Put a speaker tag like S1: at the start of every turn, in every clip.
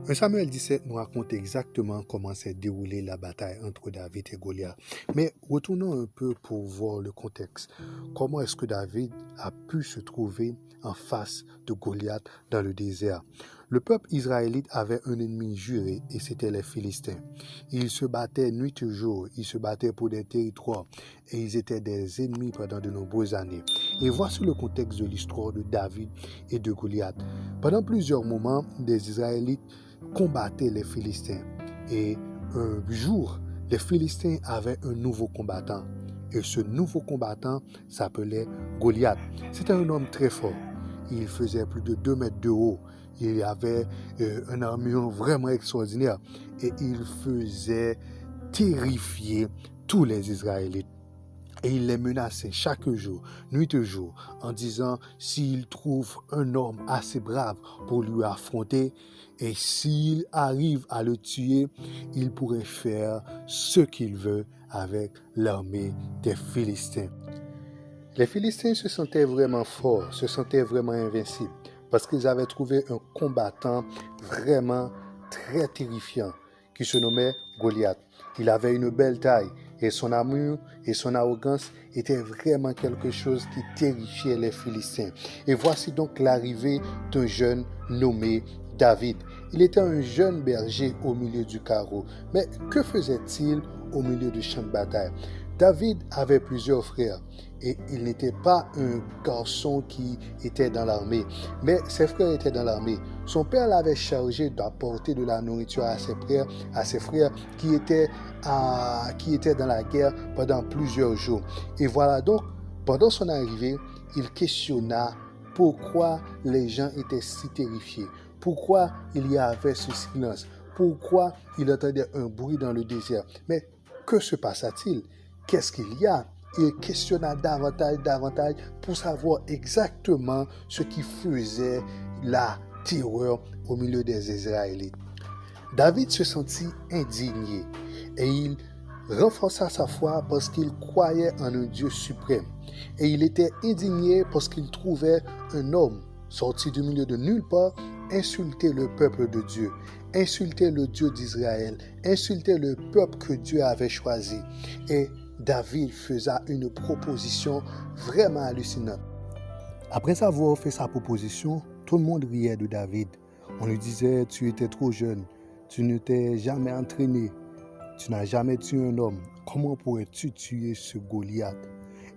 S1: 1 Samuel 17 nous raconte exactement comment s'est déroulée la bataille entre David et Goliath. Mais retournons un peu pour voir le contexte. Comment est-ce que David a pu se trouver en face de Goliath dans le désert? Le peuple israélite avait un ennemi juré et c'était les Philistins. Ils se battaient nuit et jour, ils se battaient pour des territoires et ils étaient des ennemis pendant de nombreuses années. Et voici le contexte de l'histoire de David et de Goliath. Pendant plusieurs moments, des Israélites combattaient les Philistins. Et un jour, les Philistins avaient un nouveau combattant. Et ce nouveau combattant s'appelait Goliath. C'était un homme très fort. Il faisait plus de 2 mètres de haut. Il avait une armure vraiment extraordinaire. Et il faisait terrifier tous les Israélites. Et il les menaçait chaque jour, nuit et jour, en disant s'il trouve un homme assez brave pour lui affronter, et s'il arrive à le tuer, il pourrait faire ce qu'il veut avec l'armée des Philistins. Les Philistins se sentaient vraiment forts, se sentaient vraiment invincibles, parce qu'ils avaient trouvé un combattant vraiment très terrifiant, qui se nommait Goliath. Il avait une belle taille, et son armure et son arrogance étaient vraiment quelque chose qui terrifiait les Philistins. Et voici donc l'arrivée d'un jeune nommé David. Il était un jeune berger au milieu du carreau. Mais que faisait-il au milieu du champ de bataille? David avait plusieurs frères et il n'était pas un garçon qui était dans l'armée, mais ses frères étaient dans l'armée. Son père l'avait chargé d'apporter de la nourriture à ses frères qui étaient dans la guerre pendant plusieurs jours. Et voilà donc, pendant son arrivée, il questionna pourquoi les gens étaient si terrifiés, pourquoi il y avait ce silence, pourquoi il entendait un bruit dans le désert. Mais que se passa-t-il? Qu'est-ce qu'il y a? Il questionna davantage pour savoir exactement ce qui faisait la terreur au milieu des Israélites. David se sentit indigné et il renforça sa foi parce qu'il croyait en un Dieu suprême. Et il était indigné parce qu'il trouvait un homme sorti du milieu de nulle part insulter le peuple de Dieu, insulter le Dieu d'Israël, insulter le peuple que Dieu avait choisi. Et David faisait une proposition vraiment hallucinante. Après avoir fait sa proposition, tout le monde riait de David. On lui disait, tu étais trop jeune, tu ne t'es jamais entraîné, tu n'as jamais tué un homme. Comment pourrais-tu tuer ce Goliath?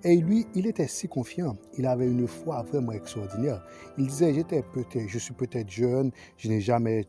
S1: Et lui, il était si confiant. Il avait une foi vraiment extraordinaire. Il disait, je suis peut-être jeune, je n'ai jamais